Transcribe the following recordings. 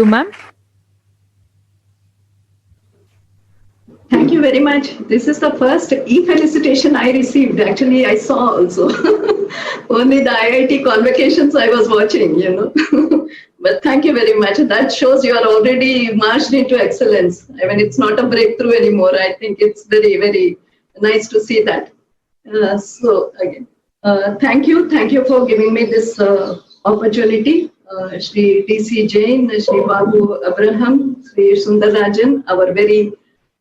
ma'am. Thank you very much. This is the first e-felicitation I received. Actually, I saw also. Only the IIT convocations I was watching. But thank you very much. That shows you are already marched into excellence. I mean, it's not a breakthrough anymore. I think it's very, very nice to see that. So again, thank you. Thank you for giving me this opportunity. Shri T.C. Jain, Shri Babu Abraham, Shri Sundarajan, our very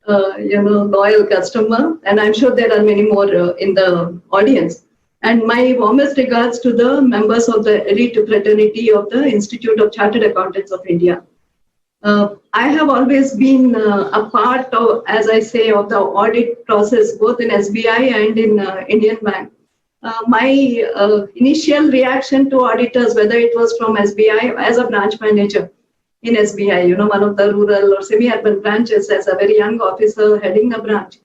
loyal customer, and I'm sure there are many more in the audience. And my warmest regards to the members of the elite fraternity of the Institute of Chartered Accountants of India. I have always been a part of, as I say, of the audit process, both in SBI and in Indian Bank. My initial reaction to auditors, whether it was from SBI as a branch manager in SBI, one of the rural or semi-urban branches, as a very young officer heading a branch,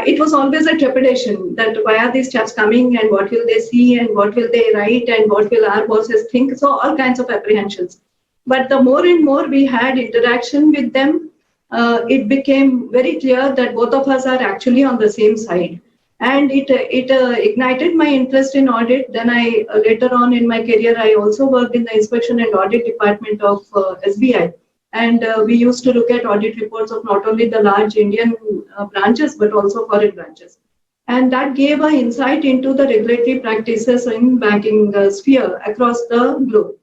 it was always a trepidation that why are these chaps coming and what will they see and what will they write and what will our bosses think? So all kinds of apprehensions. But the more and more we had interaction with them, it became very clear that both of us are actually on the same side. And it ignited my interest in audit. Then I later on in my career, I also worked in the inspection and audit department of SBI. And we used to look at audit reports of not only the large Indian branches, but also foreign branches. And that gave an insight into the regulatory practices in banking sphere across the globe.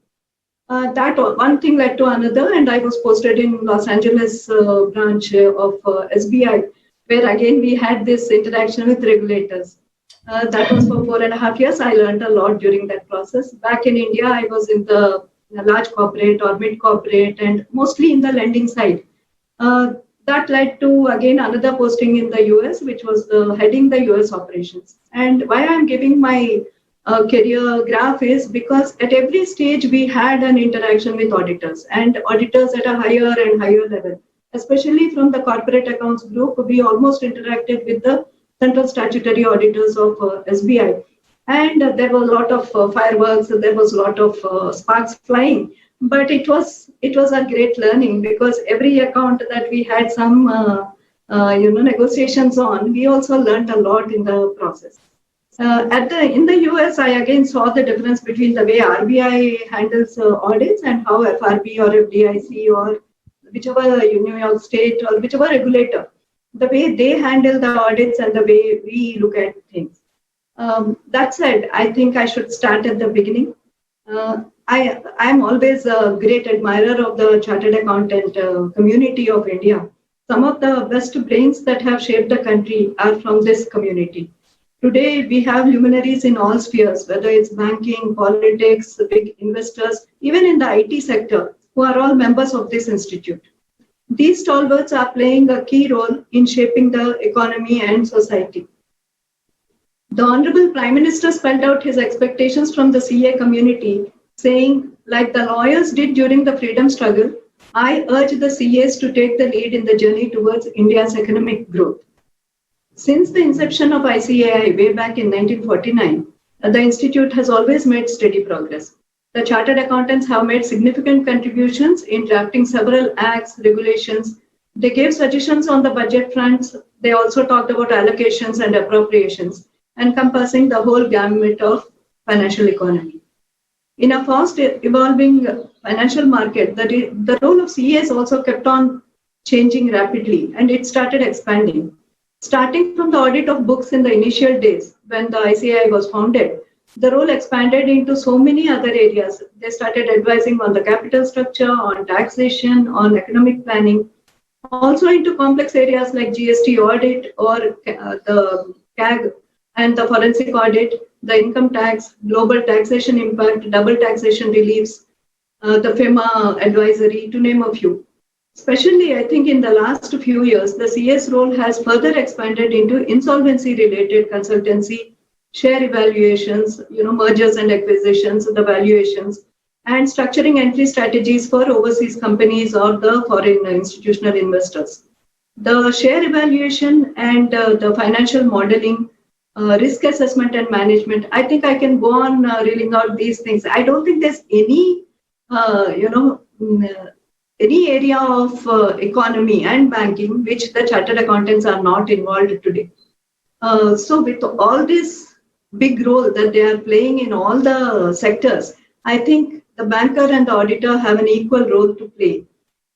That one thing led to another, and I was posted in Los Angeles branch of SBI, where again we had this interaction with regulators. That was for 4.5 years. I learned a lot during that process. Back in India, I was in the large corporate or mid corporate and mostly in the lending side. That led to again another posting in the US, which was heading the US operations. And why I'm giving my career graph is because at every stage we had an interaction with auditors and auditors at a higher and higher level. Especially from the corporate accounts group, we almost interacted with the central statutory auditors of SBI. And there was a lot of fireworks, there was a lot of sparks flying. But it was a great learning because every account that we had some negotiations on, we also learned a lot in the process. In the US, I again saw the difference between the way RBI handles audits and how FRB or FDIC or whichever New York State or whichever regulator, the way they handle the audits and the way we look at things. That said, I think I should start at the beginning. I'm always a great admirer of the Chartered Accountant community of India. Some of the best brains that have shaped the country are from this community. Today, we have luminaries in all spheres, whether it's banking, politics, big investors, even in the IT sector, who are all members of this institute. These stalwarts are playing a key role in shaping the economy and society. The Honorable Prime Minister spelled out his expectations from the CA community, saying, like the lawyers did during the freedom struggle, I urge the CAs to take the lead in the journey towards India's economic growth. Since the inception of ICAI way back in 1949, the Institute has always made steady progress. The Chartered Accountants have made significant contributions in drafting several acts, regulations. They gave suggestions on the budget fronts. They also talked about allocations and appropriations, encompassing the whole gamut of financial economy. In a fast evolving financial market, the role of CAs also kept on changing rapidly, and it started expanding. Starting from the audit of books in the initial days when the ICAI was founded, the role expanded into so many other areas. They started advising on the capital structure, on taxation, on economic planning, also into complex areas like GST audit or the CAG and the forensic audit, the income tax, global taxation impact, double taxation reliefs, the FEMA advisory, to name a few. Especially, I think in the last few years, the CS role has further expanded into insolvency-related consultancy, share evaluations, mergers and acquisitions, the valuations, and structuring entry strategies for overseas companies or the foreign institutional investors. The share evaluation and the financial modeling, risk assessment and management, I think I can go on reeling out these things. I don't think there's any, any area of economy and banking which the chartered accountants are not involved today. So with all this big role that they are playing in all the sectors, I think the banker and the auditor have an equal role to play.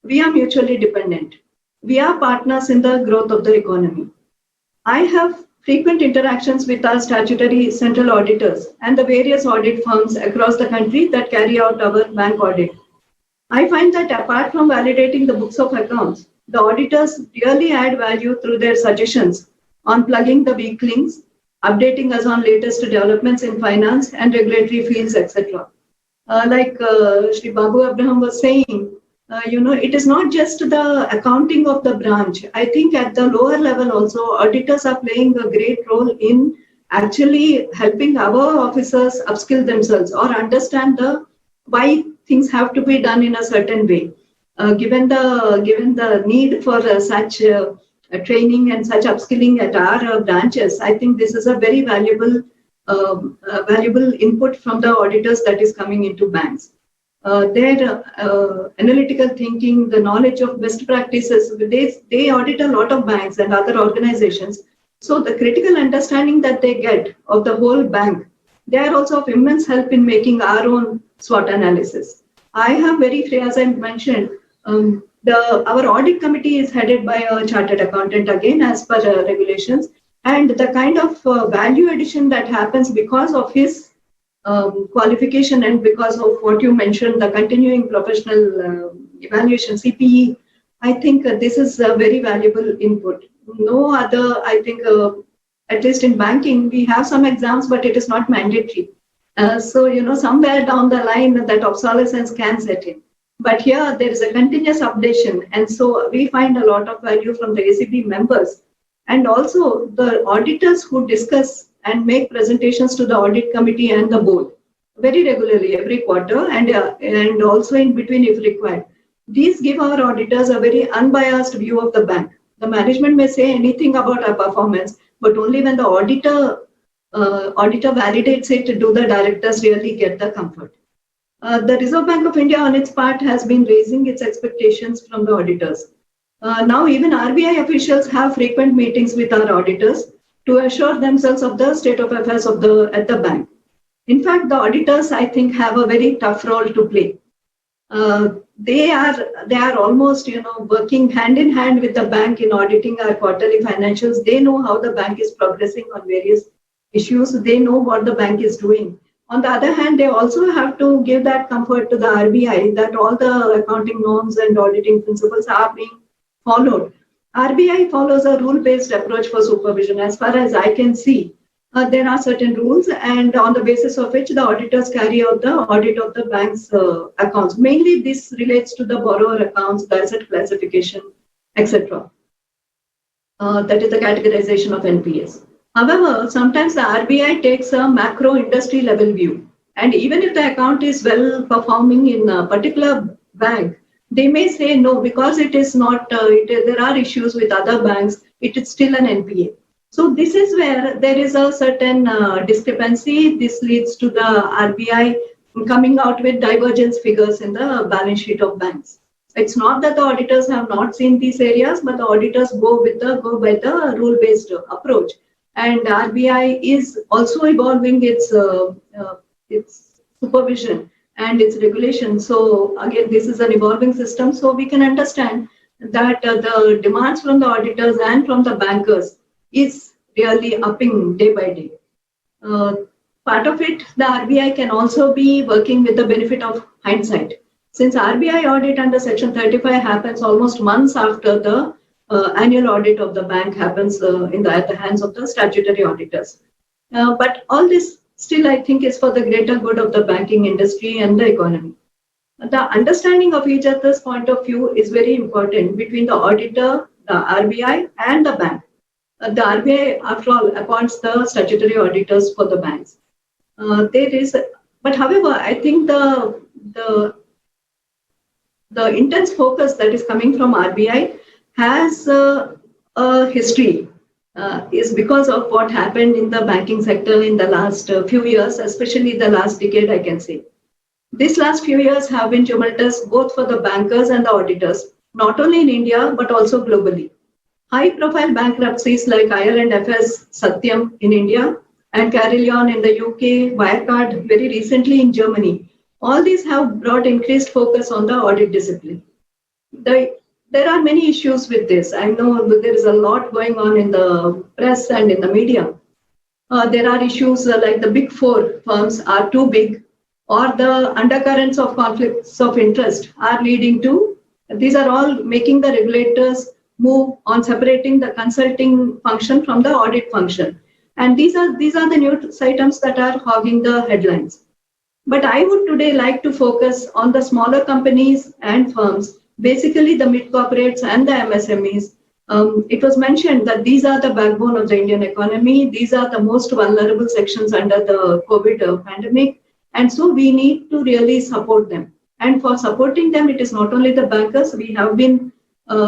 We are mutually dependent. We are partners in the growth of the economy. I have frequent interactions with our statutory central auditors and the various audit firms across the country that carry out our bank audit. I find that apart from validating the books of accounts, the auditors really add value through their suggestions on plugging the weak links, updating us on latest developments in finance and regulatory fields, etc. Like Shri Babu Abraham was saying, it is not just the accounting of the branch. I think at the lower level also, auditors are playing a great role in actually helping our officers upskill themselves or understand why things have to be done in a certain way. Given the need for such training and such upskilling at our branches, I think this is a very valuable input from the auditors that is coming into banks. Their analytical thinking, the knowledge of best practices, they audit a lot of banks and other organizations. So the critical understanding that they get of the whole bank, they are also of immense help in making our own SWOT analysis. I have very free, as I mentioned, our audit committee is headed by a chartered accountant again as per regulations, and the kind of value addition that happens because of his qualification and because of what you mentioned, the continuing professional evaluation, CPE, I think this is a very valuable input. No other, I think, at least in banking, we have some exams, but it is not mandatory. So, somewhere down the line that obsolescence can set in. But here there is a continuous updation. And so we find a lot of value from the ACB members and also the auditors who discuss and make presentations to the audit committee and the board very regularly every quarter and also in between if required. These give our auditors a very unbiased view of the bank. The management may say anything about our performance, but only when the auditor validates it do the directors really get the comfort. The Reserve Bank of India on its part has been raising its expectations from the auditors. Now even RBI officials have frequent meetings with our auditors to assure themselves of the state of affairs at the bank. In fact, the auditors, I think, have a very tough role to play. They are almost, working hand in hand with the bank in auditing our quarterly financials. They know how the bank is progressing on various issues. They know what the bank is doing. On the other hand, they also have to give that comfort to the RBI that all the accounting norms and auditing principles are being followed. RBI follows a rule-based approach for supervision. As far as I can see, there are certain rules, and on the basis of which the auditors carry out the audit of the bank's accounts. Mainly, this relates to the borrower accounts, the asset classification, etc. That is the categorization of NPS. However, sometimes the RBI takes a macro industry level view, and even if the account is well performing in a particular bank, they may say no because it is not. There are issues with other banks. It is still an NPA. So this is where there is a certain discrepancy. This leads to the RBI coming out with divergence figures in the balance sheet of banks. It's not that the auditors have not seen these areas, but the auditors go by the rule-based approach. And RBI is also evolving its supervision and its regulation. So again, this is an evolving system. So we can understand that the demands from the auditors and from the bankers is really upping day by day. Part of it, the RBI can also be working with the benefit of hindsight. Since RBI audit under Section 35 happens almost months after the annual audit of the bank happens at the hands of the statutory auditors. But all this still, I think, is for the greater good of the banking industry and the economy. The understanding of each other's point of view is very important between the auditor, the RBI, and the bank. The RBI, after all, appoints the statutory auditors for the banks. But however, I think the intense focus that is coming from RBI has a history. Is because of what happened in the banking sector in the last few years, especially the last decade, I can say. These last few years have been tumultuous both for the bankers and the auditors, not only in India but also globally. High-profile bankruptcies like Ireland FS Satyam in India and Carillon in the UK, Wirecard very recently in Germany, all these have brought increased focus on the audit discipline. There are many issues with this. I know there is a lot going on in the press and in the media. There are issues like the big four firms are too big, or the undercurrents of conflicts of interest are leading to, these are all making the regulators move on separating the consulting function from the audit function. And these are the news items that are hogging the headlines. But I would today like to focus on the smaller companies and firms, basically the mid-corporates and the MSMEs. It was mentioned that these are the backbone of the Indian economy. These are the most vulnerable sections under the COVID pandemic. And so we need to really support them. And for supporting them, it is not only the bankers. We have been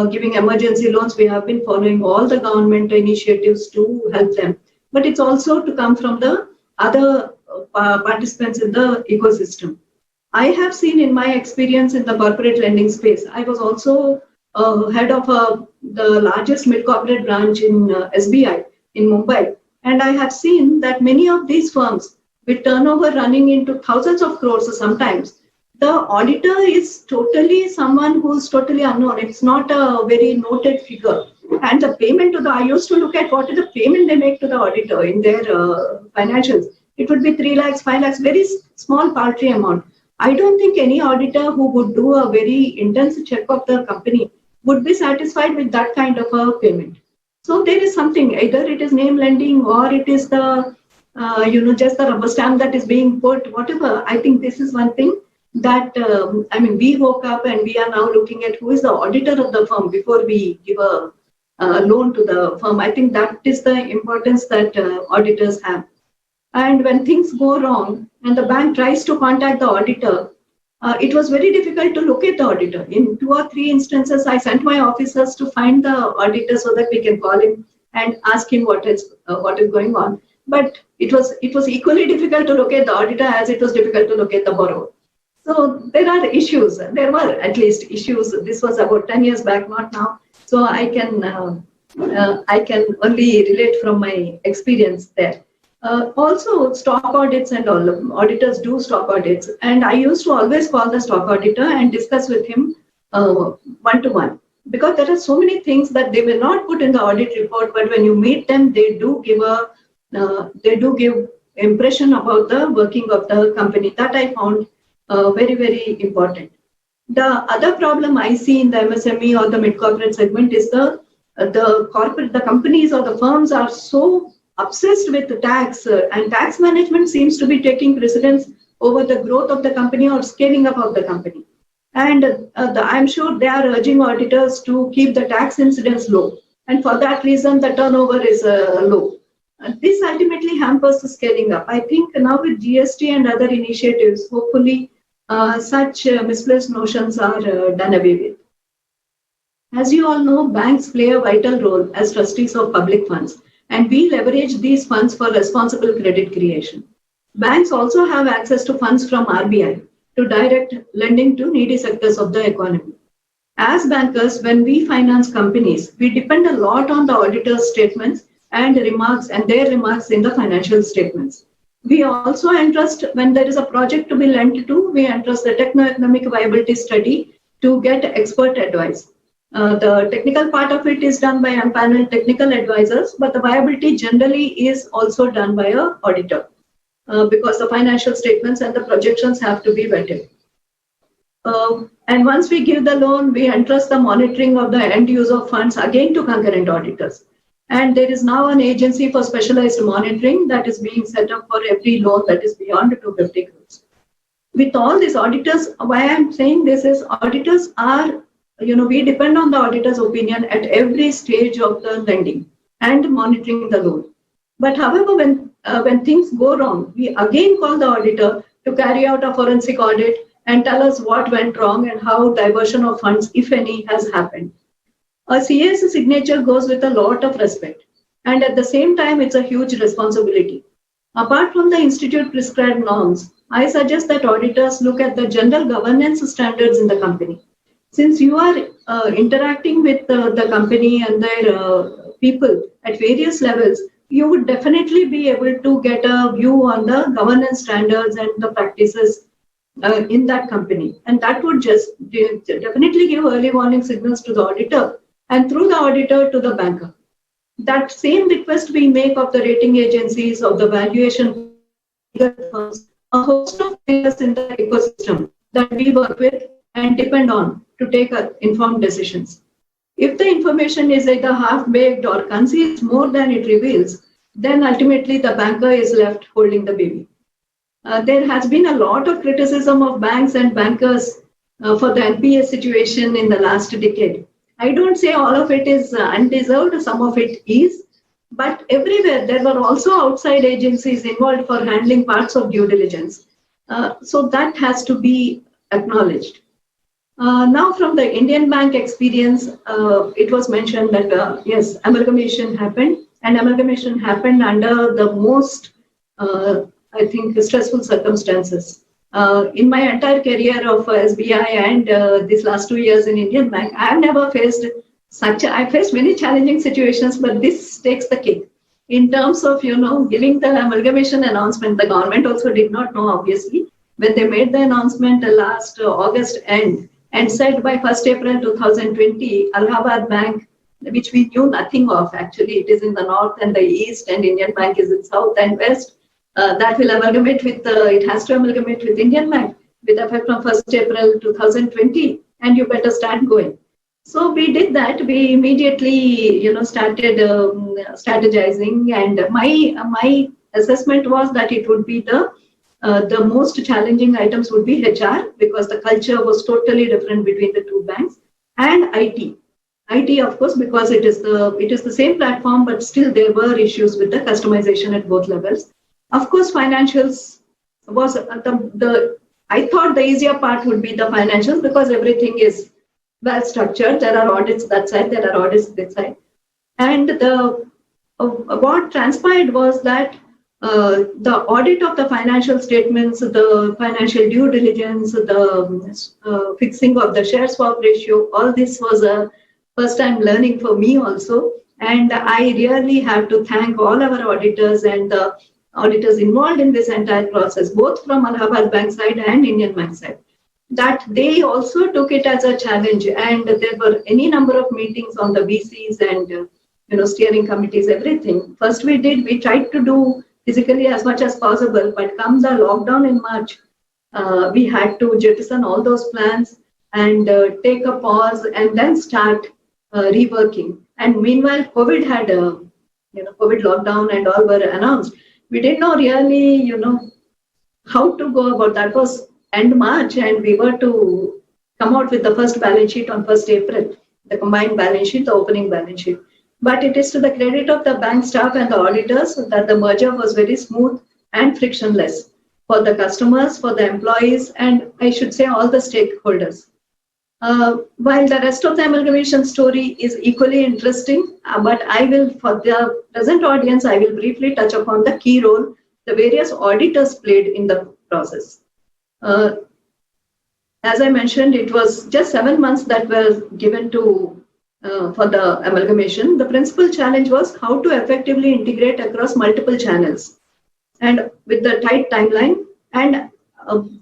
giving emergency loans. We have been following all the government initiatives to help them. But it's also to come from the other participants in the ecosystem. I have seen in my experience in the corporate lending space, I was also head of the largest mid-corporate branch in SBI in Mumbai. And I have seen that many of these firms with turnover running into thousands of crores sometimes, the auditor is totally someone who's totally unknown. It's not a very noted figure. And the payment to the, I used to look at what is the payment they make to the auditor in their financials. It would be 3 lakhs, 5 lakhs, very small paltry amount. I don't think any auditor who would do a very intense check of the company would be satisfied with that kind of a payment. So there is something, either it is name lending or it is the, just the rubber stamp that is being put, whatever. I think this is one thing that, we woke up and we are now looking at who is the auditor of the firm before we give a loan to the firm. I think that is the importance that auditors have. And when things go wrong and the bank tries to contact the auditor, it was very difficult to locate the auditor. In 2 or 3 instances, I sent my officers to find the auditor so that we can call him and ask him what is going on. But it was equally difficult to locate the auditor as it was difficult to locate the borrower. So there are issues. There were at least issues. This was about 10 years back, not now. So I can only relate from my experience there. Also, stock audits and all, auditors do stock audits. And I used to always call the stock auditor and discuss with him one-to-one. Because there are so many things that they will not put in the audit report, but when you meet them, they do give impression about the working of the company. That I found very, very important. The other problem I see in the MSME or the mid-corporate segment is the companies or the firms are so obsessed with the tax, and tax management seems to be taking precedence over the growth of the company or scaling up of the company. And I'm sure they are urging auditors to keep the tax incidence low. And for that reason, the turnover is low. This ultimately hampers the scaling up. I think now with GST and other initiatives, hopefully such misplaced notions are done away with. As you all know, banks play a vital role as trustees of public funds, and we leverage these funds for responsible credit creation. Banks also have access to funds from RBI to direct lending to needy sectors of the economy. As bankers, when we finance companies, we depend a lot on the auditor's statements and their remarks in the financial statements. We also entrust, when there is a project to be lent to, we entrust the techno-economic viability study to get expert advice. The technical part of it is done by empaneled technical advisors, but the viability generally is also done by an auditor because the financial statements and the projections have to be vetted. And once we give the loan, we entrust the monitoring of the end use of funds again to concurrent auditors. And there is now an agency for specialized monitoring that is being set up for every loan that is beyond 250 crores. With all these auditors, why I'm saying this is auditors are, we depend on the auditor's opinion at every stage of the lending and monitoring the loan. But however, when things go wrong, we again call the auditor to carry out a forensic audit and tell us what went wrong and how diversion of funds, if any, has happened. A CA's signature goes with a lot of respect, and at the same time, it's a huge responsibility. Apart from the institute prescribed norms, I suggest that auditors look at the general governance standards in the company. Since you are interacting with the company and their people at various levels, you would definitely be able to get a view on the governance standards and the practices in that company. And that would just definitely give early warning signals to the auditor and through the auditor to the banker. That same request we make of the rating agencies, of the valuation firms, a host of players in the ecosystem that we work with and depend on to take informed decisions. If the information is either half-baked or conceals more than it reveals, then ultimately the banker is left holding the baby. There has been a lot of criticism of banks and bankers for the NPA situation in the last decade. I don't say all of it is undeserved, some of it is, but everywhere there were also outside agencies involved for handling parts of due diligence. So that has to be acknowledged. Now from the Indian bank experience, it was mentioned that yes, amalgamation happened, and amalgamation happened under the most, I think, stressful circumstances. In my entire career of SBI and these last 2 years in Indian Bank, I have never faced I faced many challenging situations, but this takes the cake. In terms of, giving the amalgamation announcement, the government also did not know, obviously, when they made the announcement last August end and said by 1st April 2020, Allahabad Bank, which we knew nothing of, actually, it is in the north and the east, and Indian Bank is in south and west. That will amalgamate with, it has to amalgamate with Indian Bank with effect from 1st April 2020, and you better start going. So we did that. We immediately, started strategizing, and my assessment was that it would be the most challenging items would be HR, because the culture was totally different between the two banks, and IT. IT, of course, because it is the same platform, but still there were issues with the customization at both levels. Of course, financials was I thought the easier part would be the financials, because everything is well structured. There are audits that side, there are audits this side. And what transpired was that the audit of the financial statements, the financial due diligence, the fixing of the share swap ratio, all this was a first time learning for me also. And I really have to thank all our auditors and the auditors involved in this entire process, both from Allahabad Bank side and Indian Bank side, that they also took it as a challenge. And there were any number of meetings on the VCs and steering committees, everything. First we tried to do physically as much as possible, but come the lockdown in March, we had to jettison all those plans and take a pause and then start reworking. And meanwhile, COVID had COVID lockdown and all were announced. We didn't know really, how to go about that. Was end March, and we were to come out with the first balance sheet on 1st April, the combined balance sheet, the opening balance sheet. But it is to the credit of the bank staff and the auditors that the merger was very smooth and frictionless for the customers, for the employees, and I should say all the stakeholders. While the rest of the amalgamation story is equally interesting, but I will, for the present audience, I will briefly touch upon the key role the various auditors played in the process. As I mentioned, it was just 7 months that were given to for the amalgamation. The principal challenge was how to effectively integrate across multiple channels and with the tight timeline. And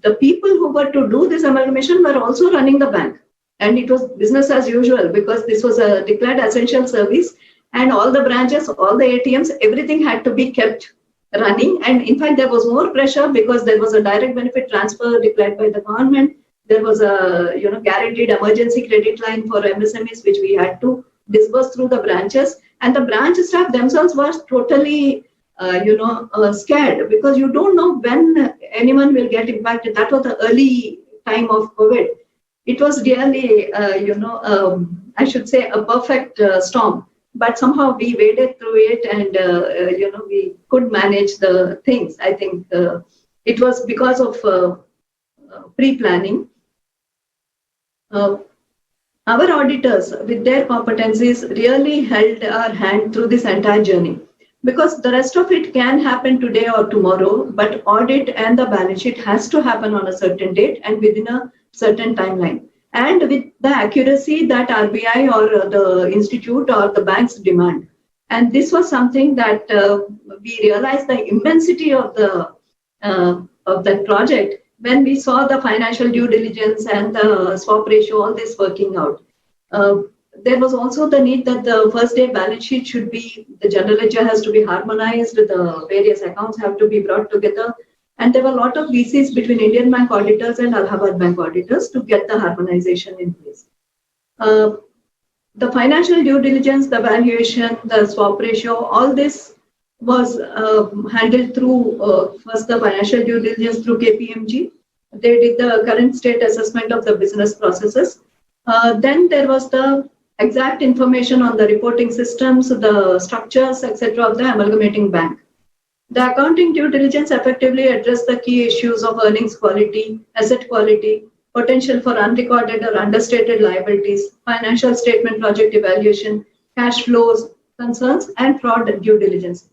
the people who were to do this amalgamation were also running the bank. And it was business as usual, because this was a declared essential service, and all the branches, all the ATMs, everything had to be kept running. And in fact, there was more pressure because there was a direct benefit transfer declared by the government. There was a guaranteed emergency credit line for MSMEs, which we had to disburse through the branches. And the branch staff themselves were totally scared, because you don't know when anyone will get impacted. That was the early time of COVID. It was really, I should say, a perfect storm. But somehow we waded through it, and we could manage the things. I think it was because of pre-planning. Our auditors, with their competencies, really held our hand through this entire journey. because the rest of it can happen today or tomorrow, but audit and the balance sheet has to happen on a certain date and within a certain timeline, and with the accuracy that RBI or the institute or the banks demand. And this was something that we realized the immensity of that project when we saw the financial due diligence and the swap ratio, all this working out. There was also the need that the first day balance sheet should be, the general ledger has to be harmonized, the various accounts have to be brought together. And there were a lot of VCs between Indian bank auditors and Allahabad bank auditors to get the harmonization in place. The financial due diligence, the valuation, the swap ratio, all this was handled through first the financial due diligence through KPMG. They did the current state assessment of the business processes. Then there was the exact information on the reporting systems, the structures, etc. of the amalgamating bank. The accounting due diligence effectively addressed the key issues of earnings quality, asset quality, potential for unrecorded or understated liabilities, financial statement project evaluation, cash flows, concerns, and fraud due diligence.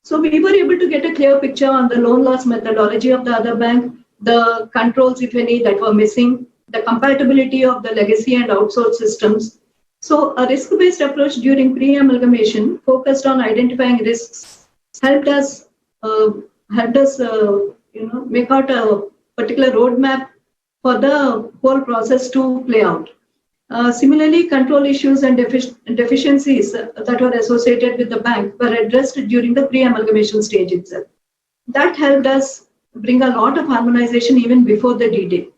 So we were able to get a clear picture on the loan loss methodology of the other bank, the controls, if any, that were missing, the compatibility of the legacy and outsourced systems. So a risk-based approach during pre-amalgamation focused on identifying risks helped us make out a particular roadmap for the whole process to play out. Similarly, control issues and deficiencies that were associated with the bank were addressed during the pre-amalgamation stage itself. That helped us bring a lot of harmonization even before the D-Day.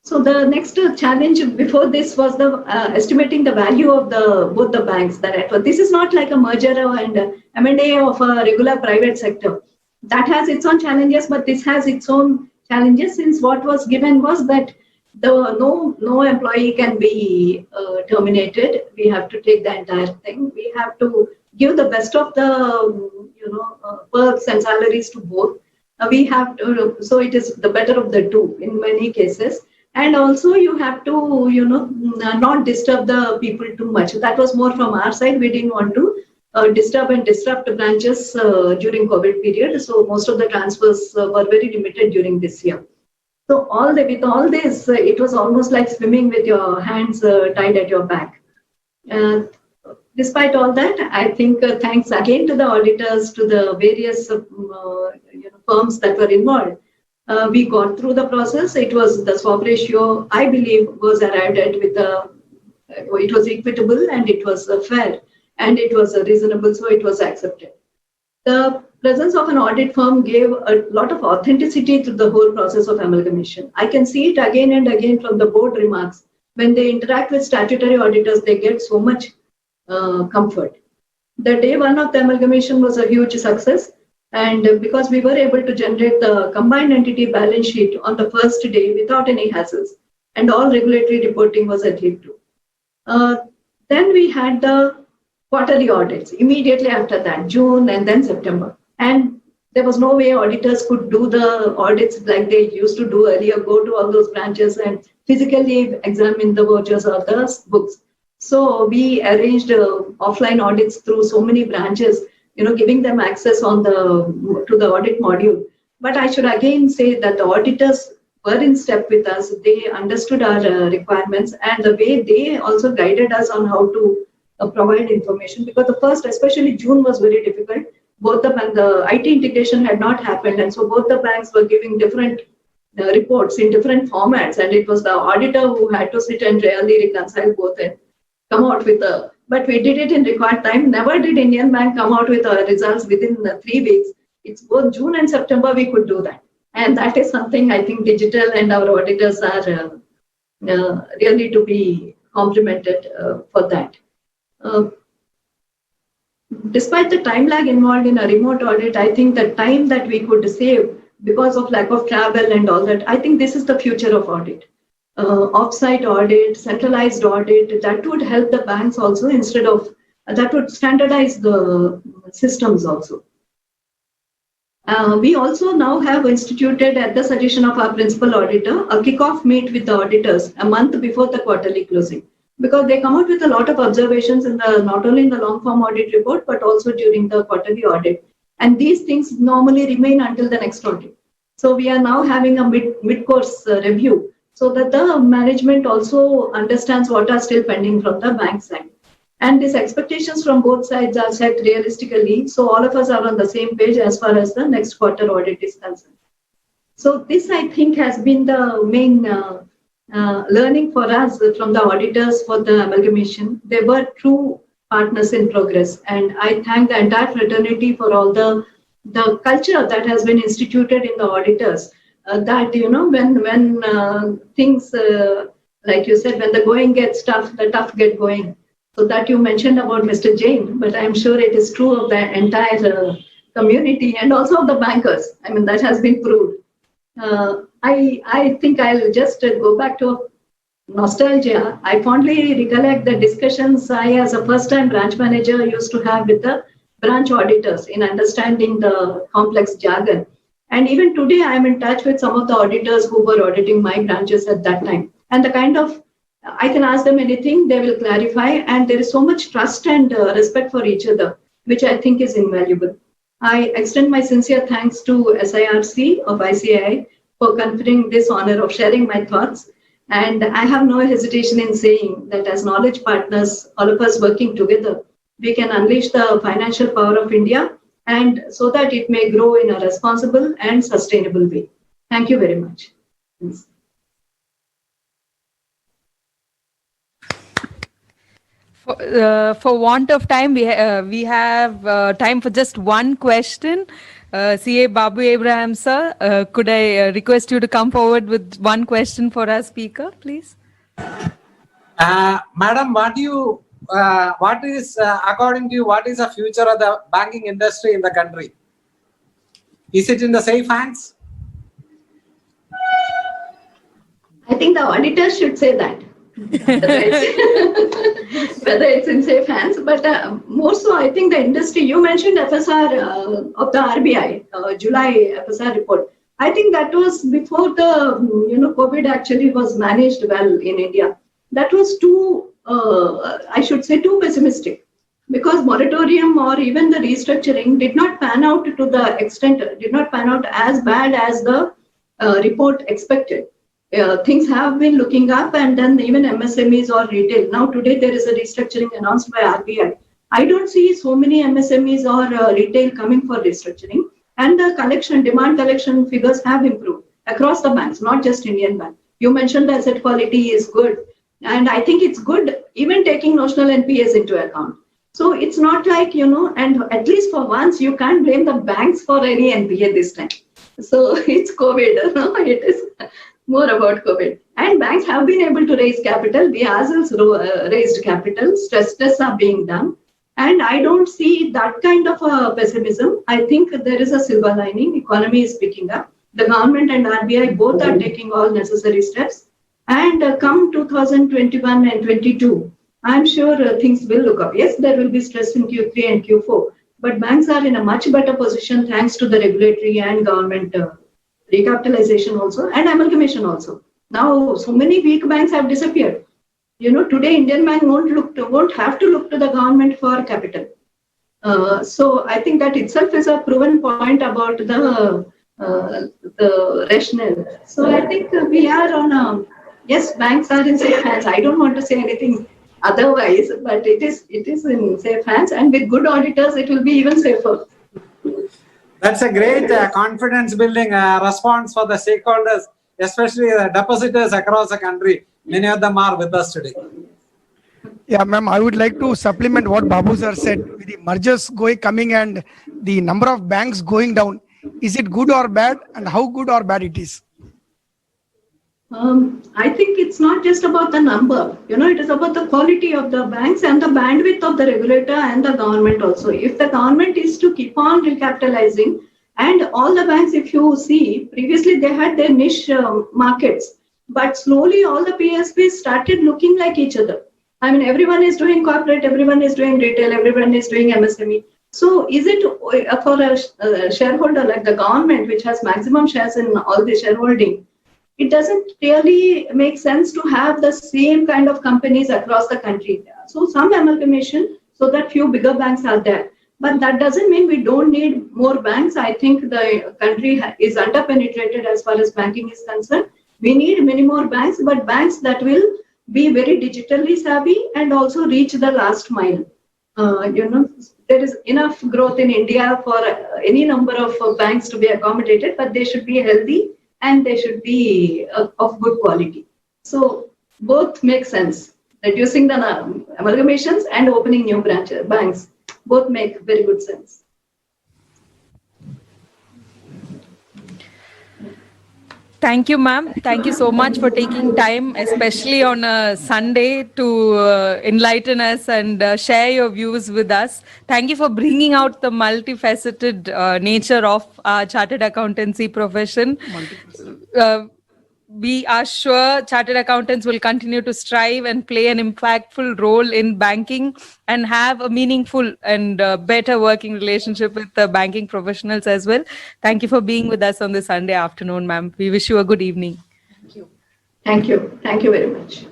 So the next challenge before this was the estimating the value of both the banks. This is not like a merger and M&A of a regular private sector. That has its own challenges, but this has its own challenges, since what was given was that no employee can be terminated. We have to take the entire thing. We have to give the best of the perks and salaries to both. We have to, so it is the better of the two in many cases. And also you have to, not disturb the people too much. That was more from our side. We didn't want to disturb and disrupt branches during COVID period. So most of the transfers were very limited during this year. So with all this, it was almost like swimming with your hands tied at your back. Despite all that, I think thanks again to the auditors, to the various firms that were involved. We got through the process. It was the swap ratio, I believe, was arrived at with it was equitable and it was fair and it was reasonable, so it was accepted. The presence of an audit firm gave a lot of authenticity to the whole process of amalgamation. I can see it again and again from the board remarks. When they interact with statutory auditors, they get so much comfort. The day one of the amalgamation was a huge success. And because we were able to generate the combined entity balance sheet on the first day without any hassles, and all regulatory reporting was adhered to. Then we had the quarterly audits immediately after that, June and then September. And there was no way auditors could do the audits like they used to do earlier, go to all those branches and physically examine the vouchers or the books. So we arranged offline audits through so many branches, giving them access to the audit module. But I should again say that the auditors were in step with us. They understood our requirements and the way they also guided us on how to provide information, because the first, especially June, was very difficult. Both the IT integration had not happened, and so both the banks were giving different reports in different formats, and it was the auditor who had to sit and really reconcile both and come out with but we did it in record time. Never did Indian Bank come out with our results within 3 weeks. It's both June and September we could do that. And that is something I think digital and our auditors are really to be complimented for that. Despite the time lag involved in a remote audit, I think the time that we could save because of lack of travel and all that, I think this is the future of audit. Offsite audit, centralized audit, that would help the banks also, instead of, that would standardize the systems also. We also now have instituted, at the suggestion of our principal auditor, a kickoff meet with the auditors a month before the quarterly closing. because they come out with a lot of observations in the not only in the long form audit report but also during the quarterly audit. And these things normally remain until the next audit. So we are now having a mid-course review so that the management also understands what are still pending from the bank side. And these expectations from both sides are set realistically. So all of us are on the same page as far as the next quarter audit is concerned. So this, I think, has been the main learning for us from the auditors for the amalgamation. They were true partners in progress. And I thank the entire fraternity for all the culture that has been instituted in the auditors. That, when things, like you said, when the going gets tough, the tough get going. So that you mentioned about Mr. Jain, but I'm sure it is true of the entire community and also of the bankers. I mean, that has been proved. I think I'll just go back to nostalgia. I fondly recollect the discussions I, as a first-time branch manager, used to have with the branch auditors in understanding the complex jargon. And even today, I'm in touch with some of the auditors who were auditing my branches at that time. And the kind of, I can ask them anything, they will clarify. And there is so much trust and respect for each other, which I think is invaluable. I extend my sincere thanks to SIRC of ICAI for conferring this honor of sharing my thoughts. And I have no hesitation in saying that as knowledge partners, all of us working together, we can unleash the financial power of India, and so that it may grow in a responsible and sustainable way. Thank you very much. For want of time, we have time for just one question. CA Babu Abraham, sir, could I request you to come forward with one question for our speaker, please? Madam, what is, according to you, what is the future of the banking industry in the country? Is it in the safe hands? I think the auditors should say that. Whether it's in safe hands, but more so, I think the industry, you mentioned FSR of the RBI, July FSR report. I think that was before the, COVID actually was managed well in India. That was too, I should say, too pessimistic, because moratorium or even the restructuring did not pan out to the extent, did not pan out as bad as the report expected. Things have been looking up, and then even MSMEs or retail. Now today there is a restructuring announced by RBI. I don't see so many MSMEs or retail coming for restructuring, and the demand collection figures have improved across the banks, not just Indian Bank. You mentioned the asset quality is good, and I think it's good even taking notional NPAs into account. So it's not like, and at least for once you can't blame the banks for any NPA this time. So it's COVID, it is more about COVID. And banks have been able to raise capital. We ourselves raised capital. Stress tests are being done. And I don't see that kind of a pessimism. I think there is a silver lining. Economy is picking up. The government and RBI both are taking all necessary steps. And come 2021 and 22, I'm sure things will look up. Yes, there will be stress in Q3 and Q4. But banks are in a much better position thanks to the regulatory and government recapitalization also, and amalgamation also. Now, so many weak banks have disappeared. Today Indian Bank won't have to look to the government for capital. So I think that itself is a proven point about the rationale. So I think we are on yes, banks are in safe hands. I don't want to say anything otherwise, but it is in safe hands, and with good auditors, it will be even safer. That's a great confidence building response for the stakeholders, especially the depositors across the country. Many of them are with us today. Yeah, ma'am, I would like to supplement what Babu sir said. With the mergers coming and the number of banks going down, is it good or bad, and how good or bad it is? I think it's not just about the number, it is about the quality of the banks and the bandwidth of the regulator and the government also. If the government is to keep on recapitalizing, and all the banks, if you see, previously they had their niche markets, but slowly all the PSBs started looking like each other. I mean, everyone is doing corporate, everyone is doing retail, everyone is doing MSME. So is it for a shareholder like the government, which has maximum shares in all the shareholding, it doesn't really make sense to have the same kind of companies across the country. So some amalgamation so that few bigger banks are there. But that doesn't mean we don't need more banks. I think the country is underpenetrated as far as banking is concerned. We need many more banks, but banks that will be very digitally savvy and also reach the last mile. There is enough growth in India for any number of banks to be accommodated, but they should be healthy and they should be of good quality. So both make sense. Reducing the amalgamations and opening new banks, both make very good sense. Thank you, ma'am. Thank you so much for taking time, especially on a Sunday, to enlighten us and share your views with us. Thank you for bringing out the multifaceted nature of our chartered accountancy profession. We are sure chartered accountants will continue to strive and play an impactful role in banking and have a meaningful and better working relationship with the banking professionals as well. Thank you for being with us on this Sunday afternoon, ma'am. We wish you a good evening. Thank you. Thank you very much.